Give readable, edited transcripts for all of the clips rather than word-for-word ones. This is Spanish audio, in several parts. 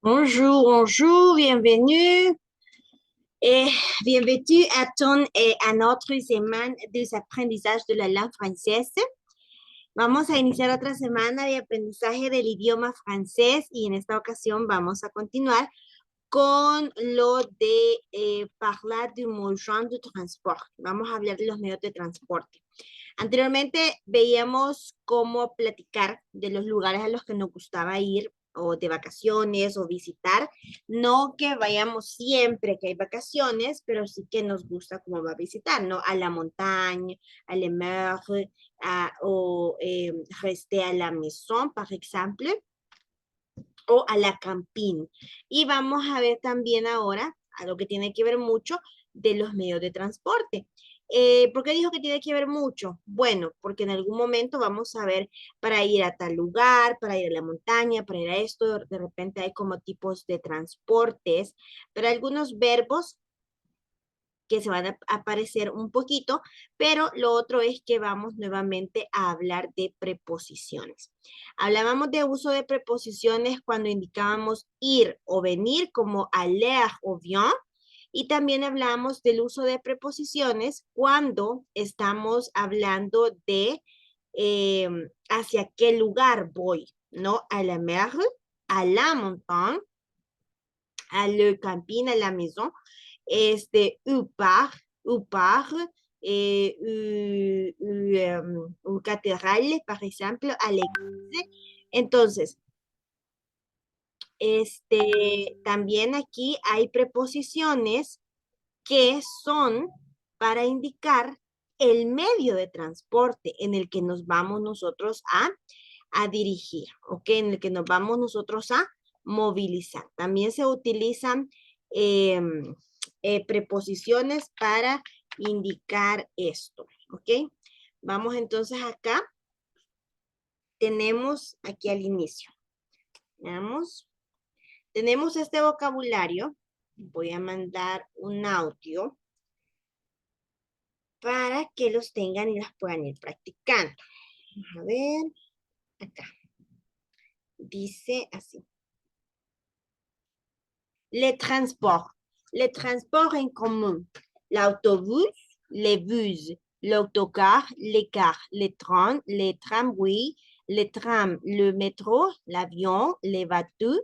Bonjour, bonjour, bienvenue et bienvenue à notre semaine des apprentissages de la langue française. Vamos a iniciar otra semana de aprendizaje del idioma francés y en esta ocasión vamos a continuar con lo de hablar de moyen de transport. Vamos a hablar de los medios de transporte. Anteriormente veíamos cómo platicar de los lugares a los que nos gustaba ir o de vacaciones o visitar. No que vayamos siempre que hay vacaciones, pero sí que nos gusta cómo va a visitar, ¿no? A la montaña, a la mer, o rester à la maison, par exemple, o a la campine. Y vamos a ver también ahora algo que tiene que ver mucho de los medios de transporte. ¿Por qué dijo que tiene que ver mucho? Bueno, porque en algún momento vamos a ver para ir a tal lugar, para ir a la montaña, para ir a esto, de repente hay como tipos de transportes, pero algunos verbos que se van a aparecer un poquito, pero lo otro es que vamos nuevamente a hablar de preposiciones. Hablábamos de uso de preposiciones cuando indicábamos ir o venir como aller o vient, y también hablamos del uso de preposiciones cuando estamos hablando de hacia qué lugar voy, ¿no? A la mer, a la montagne, à le camping, à la maison, ou par, ou cathédrale, par exemple, à l'église. Entonces, también aquí hay preposiciones que son para indicar el medio de transporte en el que nos vamos nosotros a dirigir, ¿ok? En el que nos vamos nosotros a movilizar. También se utilizan eh, preposiciones para indicar esto, ¿ok? Vamos entonces acá. Tenemos aquí al inicio. Veamos. Tenemos este vocabulario. Voy a mandar un audio para que los tengan y las puedan ir practicando. Vamos a ver, acá. Dice así. Les transports. Les transports en commun. L'autobus, les bus, l'autocar, les cars, les trains, les tramways, les trams, le métro, l'avion, les voitures,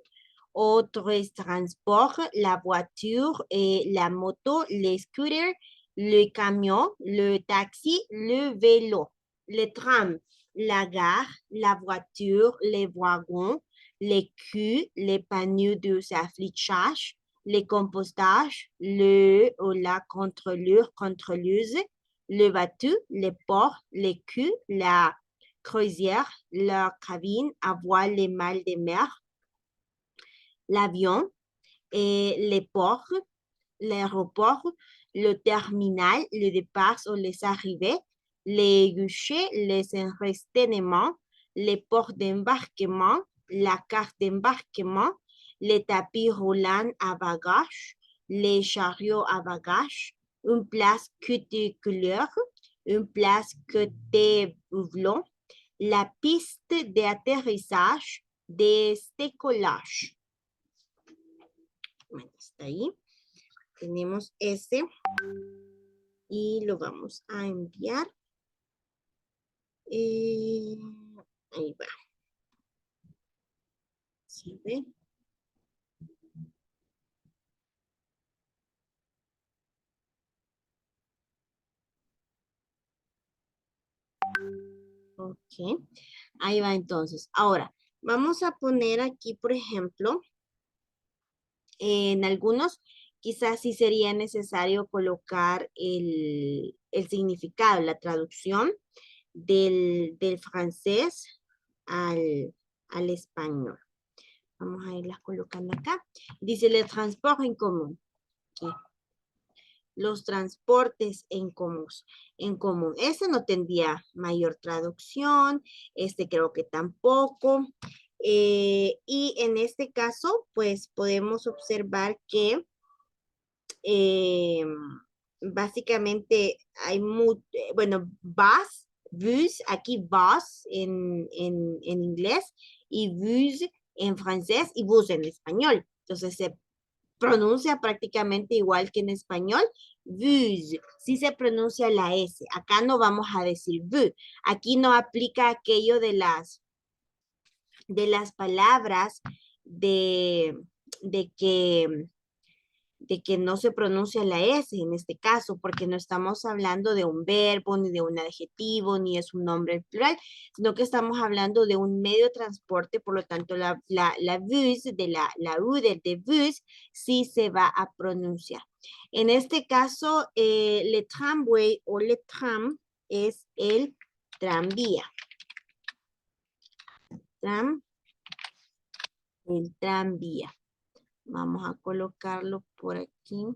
autres transports, la voiture et la moto, les scooters, le camion, le taxi, le vélo, les trams, la gare, la voiture, les wagons, les culs, les panneaux de s'affichage, les compostages, le ou la contrôleur, contrôleuse, le bateau, les ports, les culs, la croisière, la cabine à voile, les mâles de mer, l'avion, et les ports, l'aéroport, le terminal, le départ ou les arrivées, les guichets, les enregistrements, les ports d'embarquement, la carte d'embarquement, les tapis roulants à bagages, les chariots à bagages, une place cuticuleur, une place côté volant, la piste d'atterrissage, des décollages. Bueno, está ahí. Tenemos ese y lo vamos a enviar. Ahí va. ¿Sí ve? Ok. Ahí va entonces. Ahora, vamos a poner aquí, por ejemplo, en algunos quizás sí sería necesario colocar el significado, la traducción del francés al español. Vamos a irlas colocando acá. Dice, le transport en común. Aquí. Los transportes en común. Ese no tendría mayor traducción, este creo que tampoco. Y en este caso, pues podemos observar que eh, básicamente hay bueno, bus, aquí bus en inglés y bus en francés y bus en español. Entonces se pronuncia prácticamente igual que en español. Bus, sí se pronuncia la S. Acá no vamos a decir bu. Aquí no aplica aquello de las palabras de, de que de que no se pronuncia la S en este caso, porque no estamos hablando de un verbo, ni de un adjetivo, ni es un nombre en plural, sino que estamos hablando de un medio de transporte, por lo tanto la bus, la U de bus, sí se va a pronunciar. En este caso, le tramway o le tram es el tranvía. El tranvía. Vamos a colocarlo por aquí.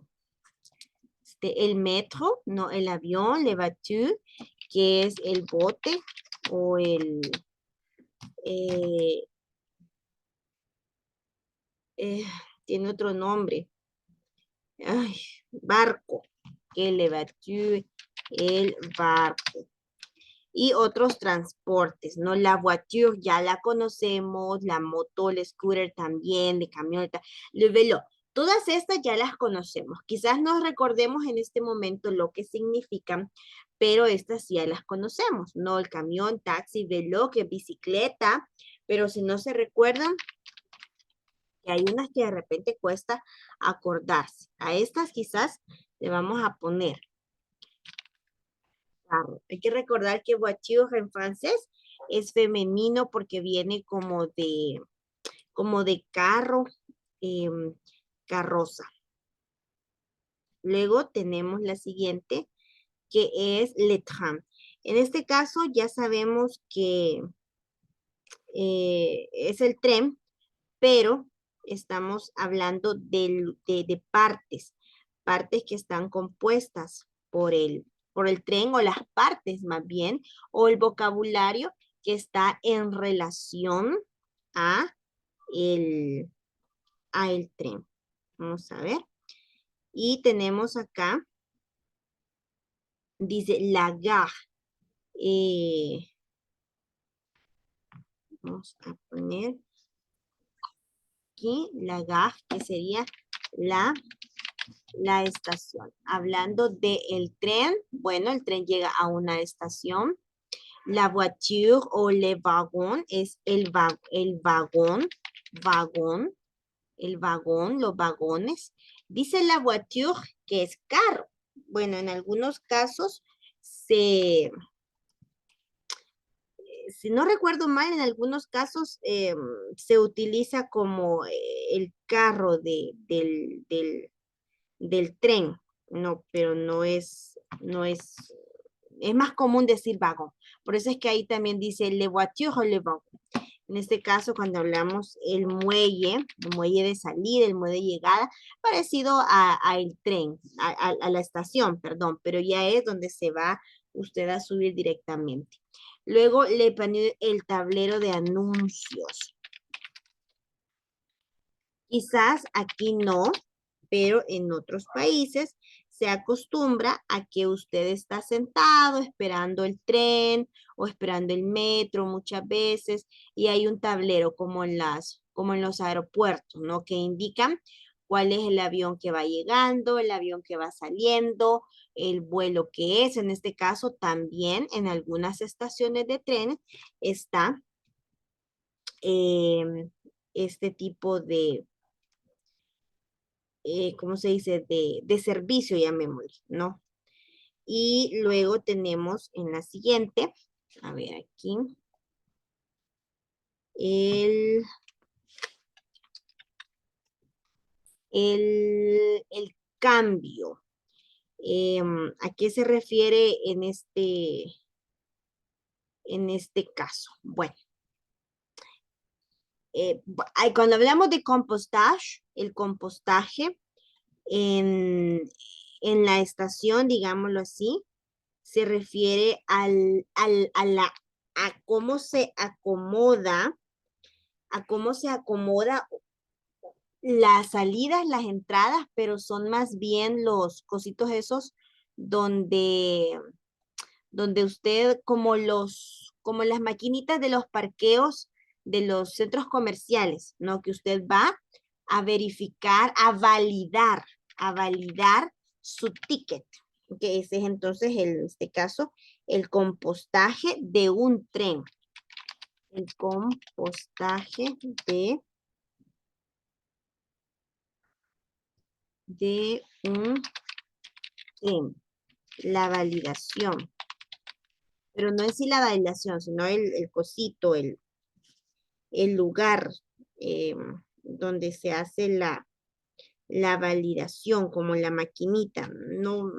El metro, no el avión, le voiture, que es el bote o eh, eh, tiene otro nombre. Ay, barco, que le voiture, el barco. Y otros transportes, ¿no? La voiture ya la conocemos, la moto, el scooter también, de camioneta, le vélo. Todas estas ya las conocemos. Quizás no recordemos en este momento lo que significan, pero estas ya las conocemos, ¿no? El camión, taxi, velo, que bicicleta, pero si no se recuerdan, que hay unas que de repente cuesta acordarse. A estas quizás le vamos a poner carro. Hay que recordar que voiture en francés es femenino porque viene como de carro, carroza. Luego tenemos la siguiente, que es le tram. En este caso ya sabemos que es el tren, pero estamos hablando de partes, partes que están compuestas por el tren o las partes más bien, o el vocabulario que está en relación a a el tren. Vamos a ver. Y tenemos acá, dice la gare. Vamos a poner aquí la gare, que sería la estación. Hablando del tren, bueno, el tren llega a una estación. La voiture o le wagon es el vagón, el vagón, los vagones. Dice la voiture que es carro. Bueno, en algunos casos si no recuerdo mal, en algunos casos se utiliza como el carro del tren, no, pero es más común decir vagón. Por eso es que ahí también dice le voiture o le wagon. En este caso, cuando hablamos el muelle de salida, el muelle de llegada, parecido a el tren, a la estación, perdón, pero ya es donde se va usted a subir directamente. Luego le pone el tablero de anuncios. Quizás aquí no, pero en otros países se acostumbra a que usted está sentado esperando el tren o esperando el metro muchas veces y hay un tablero como como en los aeropuertos, ¿no? Que indican cuál es el avión que va llegando, el avión que va saliendo, el vuelo que es. En este caso, también en algunas estaciones de trenes está este tipo ¿cómo se dice? De servicio, llamémosle, ¿no? Y luego tenemos en la siguiente, a ver aquí, el, el cambio. ¿A qué se refiere en este caso? Bueno, cuando hablamos de compostage, el compostaje en la estación, digámoslo así, se refiere a cómo se acomoda, las salidas, las entradas, pero son más bien los cositos esos donde, donde usted, como las maquinitas de los parqueos, los centros comerciales, ¿no? Que usted va a verificar, a validar su ticket. Que ese es entonces, en este caso, el compostaje de un tren. El compostaje de un tren. La validación. Pero no es si la validación, sino el cosito, el lugar donde se hace la validación, como la maquinita. No,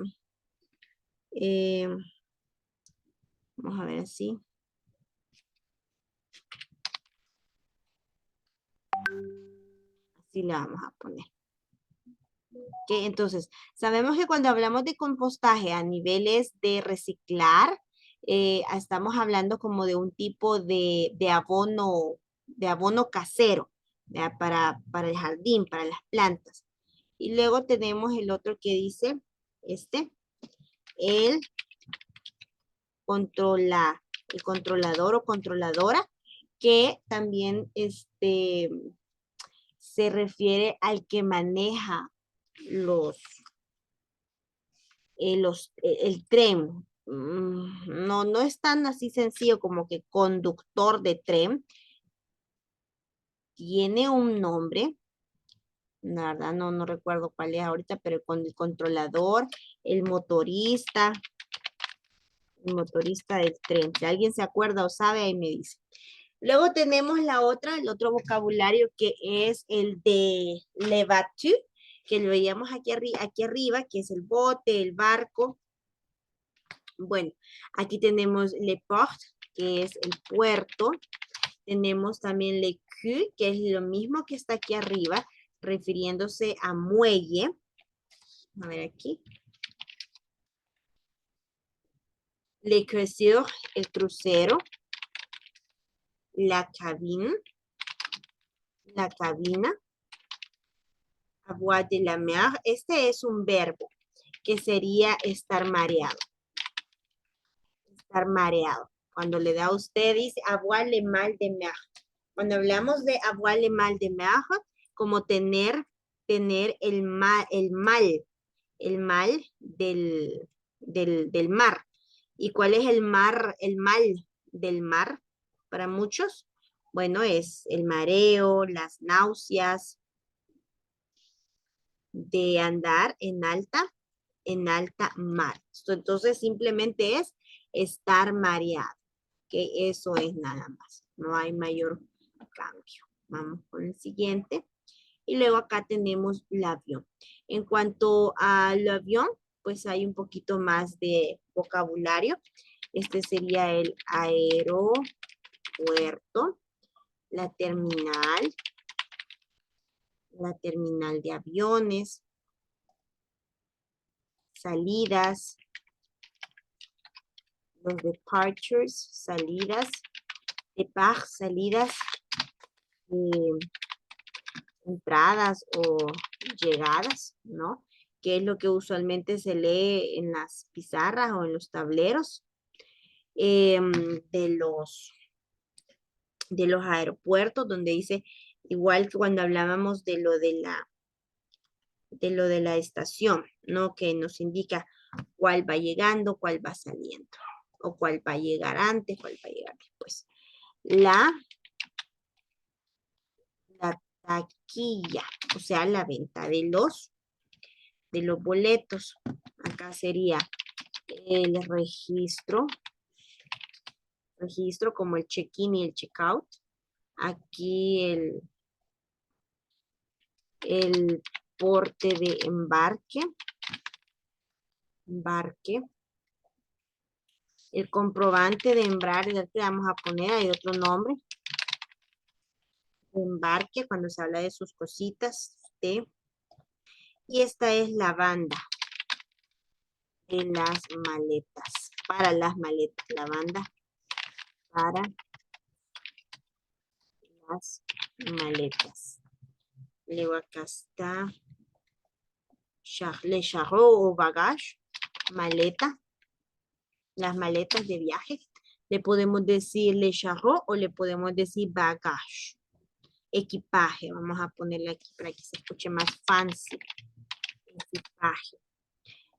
vamos a ver así. Así la vamos a poner. ¿Okay? Entonces, sabemos que cuando hablamos de compostaje a niveles de reciclar, estamos hablando como de un tipo de abono casero, ¿verdad? Para el jardín, para las plantas. Y luego tenemos el otro que dice, el controlador o controladora, que también se refiere al que maneja el tren. No es tan así sencillo como que conductor de tren. Tiene un nombre. La verdad no recuerdo cuál es ahorita, pero con el controlador, el motorista del tren. Si alguien se acuerda o sabe, ahí me dice. Luego tenemos el otro vocabulario que es el de le bateau, que lo veíamos aquí arriba, que es el bote, el barco. Bueno, aquí tenemos le port, que es el puerto. Tenemos también le quai, que es lo mismo que está aquí arriba, refiriéndose a muelle. A ver aquí. Le croisière, el crucero. La cabina. Avoir de la mer. Este es un verbo que sería estar mareado. Estar mareado. Cuando le da a usted, dice avoir le mal de mer. Cuando hablamos de avoir le mal de mer, como tener el mal del mar. ¿Y cuál es el mal del mar para muchos? Bueno, es el mareo, las náuseas, de andar en alta mar. Entonces simplemente es estar mareado, que eso es nada más. No hay mayor cambio. Vamos con el siguiente. Y luego acá tenemos el avión. En cuanto al avión, pues hay un poquito más de vocabulario. Este sería el aeropuerto, la terminal de aviones, salidas, los departures, salidas, départ, salidas, entradas o llegadas, ¿no? Que es lo que usualmente se lee en las pizarras o en los tableros de los aeropuertos, donde dice, igual que cuando hablábamos de lo de la estación, ¿no? Que nos indica cuál va llegando, cuál va saliendo, o cuál va a llegar antes, cuál va a llegar después. La taquilla, o sea, la venta de los boletos. Acá sería el registro como el check-in y el check-out. Aquí el porte de embarque. El comprobante de embarque, ya que vamos a poner, hay otro nombre. Embarque, cuando se habla de sus cositas. Y esta es la banda de las maletas. Para las maletas, la banda para las maletas. Luego acá está le charrot o bagage, maleta, las maletas de viaje. Le podemos decir le charrot o le podemos decir bagage. Equipaje. Vamos a ponerle aquí para que se escuche más fancy. Equipaje.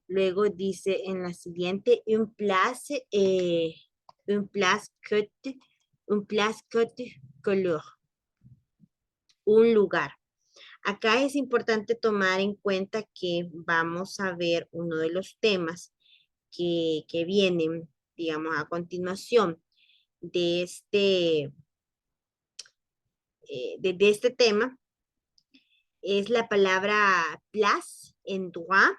Luego dice en la siguiente, un place côte couleur. Un lugar. Acá es importante tomar en cuenta que vamos a ver uno de los temas que vienen, digamos, a continuación de este tema. Es la palabra place, endroit.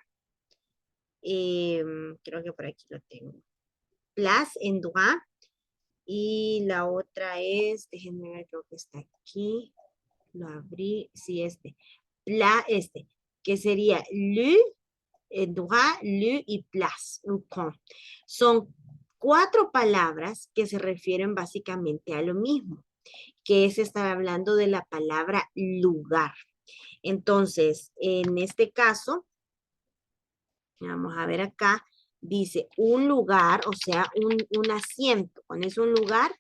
Creo que por aquí lo tengo. Place, endroit. Y la otra es, déjenme ver, creo que está aquí. Lo abrí, sí, que sería le, endroit, le y place, un con. Son 4 palabras que se refieren básicamente a lo mismo, que es estar hablando de la palabra lugar. Entonces, en este caso, vamos a ver acá, dice un lugar, o sea, un asiento. Cuando es un lugar,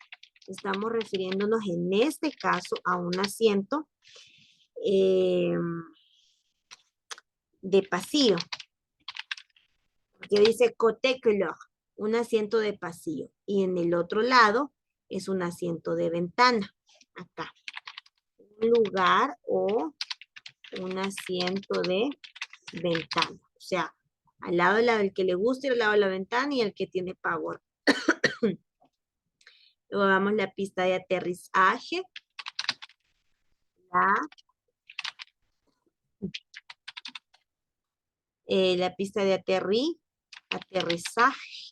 estamos refiriéndonos en este caso a un asiento de pasillo. Que dice côté couleur, un asiento de pasillo. Y en el otro lado es un asiento de ventana. Acá. Un lugar o un asiento de ventana. O sea, al lado del que le gusta y al lado de la ventana y el que tiene power. Luego damos la pista de aterrizaje. La pista de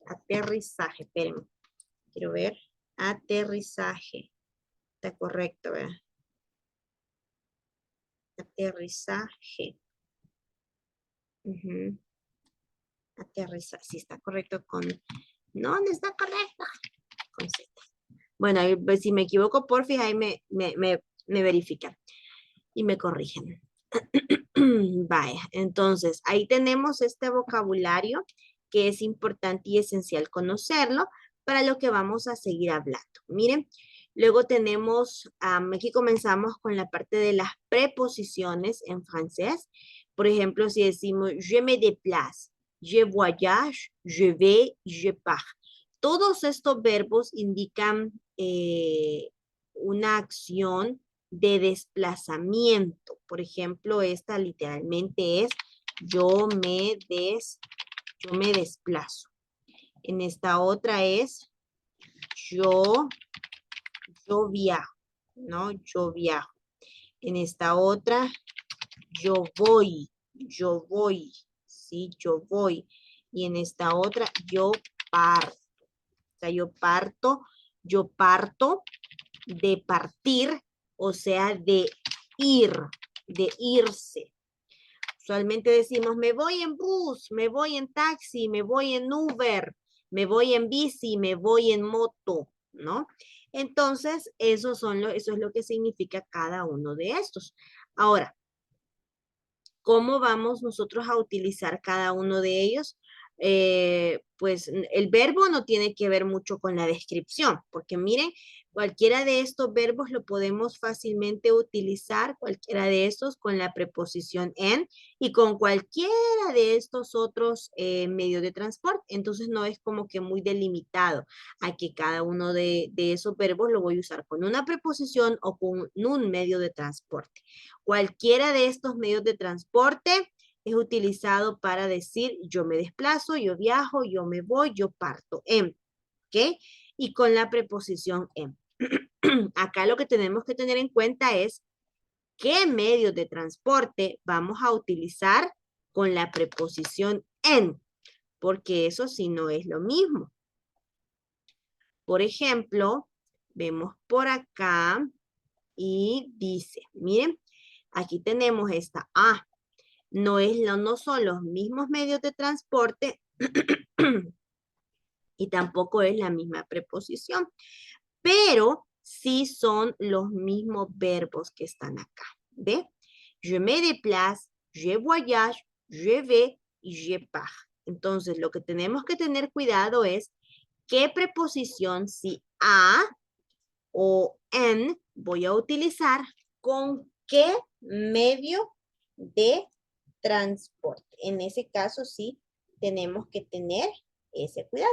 aterrizaje, espérenme. Quiero ver. Aterrizaje. Está correcto, ¿verdad? Aterrizaje. Aterrizaje. Sí, está correcto con... No, no está correcto. Con Z. Bueno, si me equivoco, porfis, ahí me verifican y me corrigen. Vaya, entonces ahí tenemos este vocabulario que es importante y esencial conocerlo para lo que vamos a seguir hablando. Miren, luego tenemos, aquí comenzamos con la parte de las preposiciones en francés. Por ejemplo, si decimos je me déplace, je voyage, je vais, je pars. Todos estos verbos indican una acción de desplazamiento. Por ejemplo, esta literalmente es yo me desplazo. En esta otra es yo viajo, ¿no? Yo viajo. En esta otra, yo voy, ¿sí? Yo voy. Y en esta otra, yo parto. O sea, yo parto de partir, o sea, de ir, de irse. Usualmente decimos, me voy en bus, me voy en taxi, me voy en Uber, me voy en bici, me voy en moto, ¿no? Entonces, eso es lo que significa cada uno de estos. Ahora, ¿cómo vamos nosotros a utilizar cada uno de ellos? Pues el verbo no tiene que ver mucho con la descripción, porque miren, cualquiera de estos verbos lo podemos fácilmente utilizar, cualquiera de estos con la preposición en y con cualquiera de estos otros medios de transporte. Entonces no es como que muy delimitado a que cada uno de esos verbos lo voy a usar con una preposición o con un medio de transporte. Cualquiera de estos medios de transporte es utilizado para decir yo me desplazo, yo viajo, yo me voy, yo parto en, ¿ok? Y con la preposición en. Acá lo que tenemos que tener en cuenta es qué medios de transporte vamos a utilizar con la preposición en, porque eso sí no es lo mismo. Por ejemplo, vemos por acá y dice, miren, aquí tenemos esta A. No son los mismos medios de transporte y tampoco es la misma preposición, pero sí son los mismos verbos que están acá. ¿Ve? Je me déplace, je voyage, je vais y je pars. Entonces, lo que tenemos que tener cuidado es qué preposición, si a o en, voy a utilizar con qué medio de transporte. En ese caso sí tenemos que tener ese cuidado.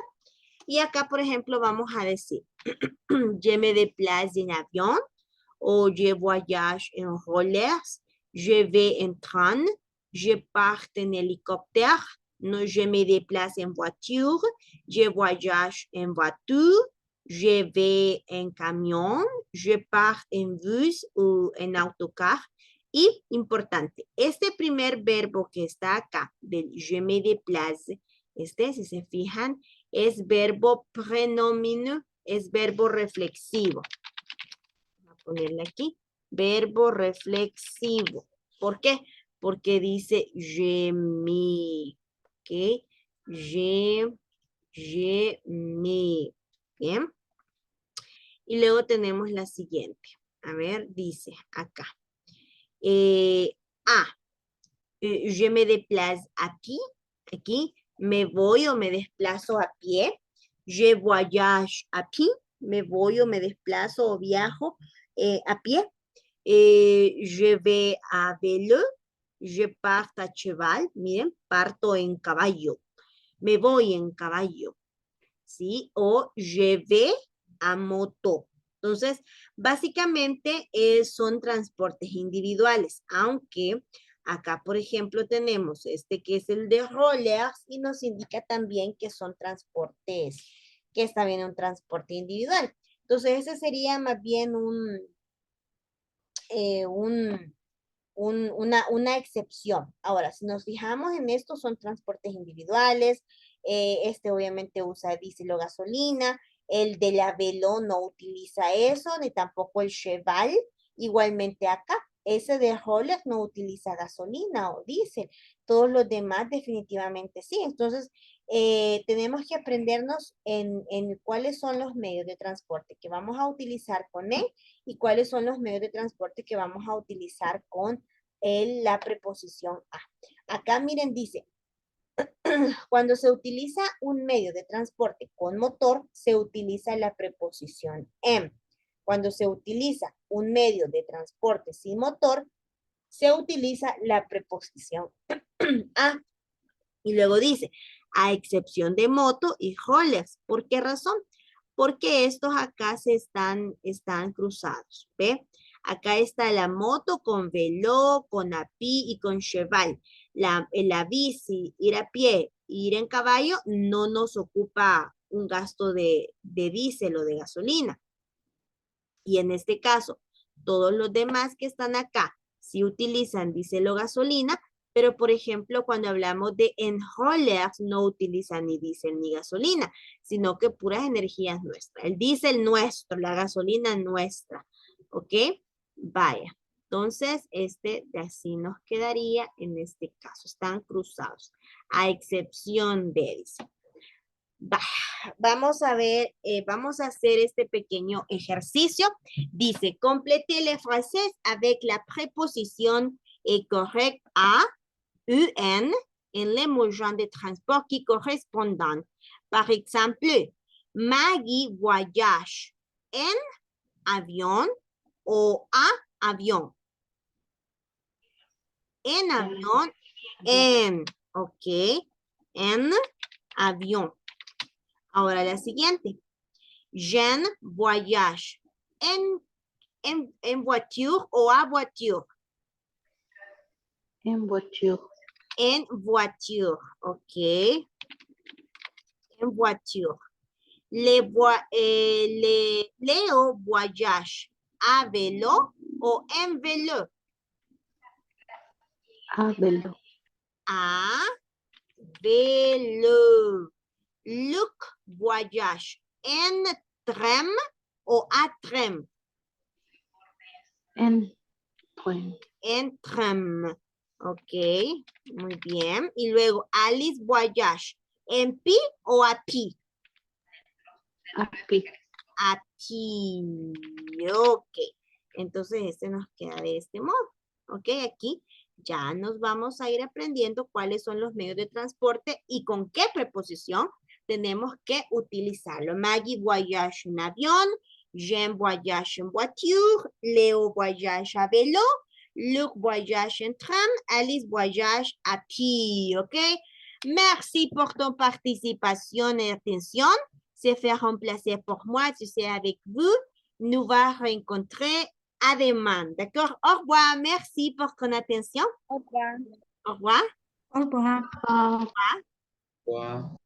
Y acá, por ejemplo, vamos a decir, je me déplace en avión, o je voyage en rollers, je vais en train, je pars en hélicoptère, no, je me déplace en voiture, je voyage en voiture, je vais en camión, je pars en bus o en autocar. Y importante, este primer verbo que está acá, del je me déplace, si se fijan, es verbo prenomino, es verbo reflexivo. Voy a ponerle aquí, verbo reflexivo. ¿Por qué? Porque dice je me, ¿ok? Je me, ¿bien? Y luego tenemos la siguiente. A ver, dice acá. Je me déplace aquí, me voy o me desplazo a pie. Je voyage à pied, me voy o me desplazo o viajo a pie. Je vais à vélo, je pars à cheval, miren, parto en caballo, me voy en caballo, ¿sí? O je vais a moto. Entonces, básicamente son transportes individuales, aunque acá, por ejemplo, tenemos este que es el de rollers y nos indica también que son transportes, que está bien un transporte individual. Entonces, ese sería más bien una excepción. Ahora, si nos fijamos en esto, son transportes individuales. Este obviamente usa diésel o gasolina. El de la Velo no utiliza eso, ni tampoco el Cheval. Igualmente acá, ese de Rolex no utiliza gasolina o diésel. Todos los demás definitivamente sí. Entonces, tenemos que aprendernos en cuáles son los medios de transporte que vamos a utilizar con él y cuáles son los medios de transporte que vamos a utilizar con la preposición a. Acá miren, dice, cuando se utiliza un medio de transporte con motor, se utiliza la preposición en. Cuando se utiliza un medio de transporte sin motor, se utiliza la preposición a. Y luego dice, a excepción de moto y rollers. ¿Por qué razón? Porque estos acá están cruzados, ¿ve? Acá está la moto con velo, con api y con cheval. La bici, ir a pie, ir en caballo, no nos ocupa un gasto de diésel o de gasolina. Y en este caso, todos los demás que están acá, sí utilizan diésel o gasolina, pero por ejemplo, cuando hablamos de enrollers, no utilizan ni diésel ni gasolina, sino que puras energías nuestras. El diésel nuestro, la gasolina nuestra. ¿Ok? Vaya. Entonces, de así nos quedaría en este caso. Están cruzados. A excepción de, dice. Vamos a ver, vamos a hacer este pequeño ejercicio. Dice, complétez les phrases avec la préposition correcte à UN en les moyens de transport qui correspondent. Par exemple, Maggie voyage en avion o a avion. En avion, en, ok, en avion. Ahora la siguiente. Jean voyage en voiture o a voiture. En voiture. En voiture, ok. En voiture. Léo voyage à vélo o en vélo. A vélo. À vélo. Luc voyage en tram o a tram. En tren. En tram. Ok, muy bien. Y luego Alice voyage en pi o a pi. A pi. A pi. Ok. Entonces este nos queda de este modo. Ok, aquí ya nos vamos a ir aprendiendo cuáles son los medios de transporte y con qué preposición tenemos que utilizarlo. Maggie voyage en avión, Jean voyage en voiture, Léo voyage à vélo, Luc voyage en tram, Alice voyage à pied, ¿ok? Merci pour ton participation et attention. C'est fait un plaisir pour moi, je suis avec vous. Nous va rencontrer à demain, d'accord? Au revoir, merci pour ton attention. Au revoir. Au revoir. Au revoir. Ah. Wow.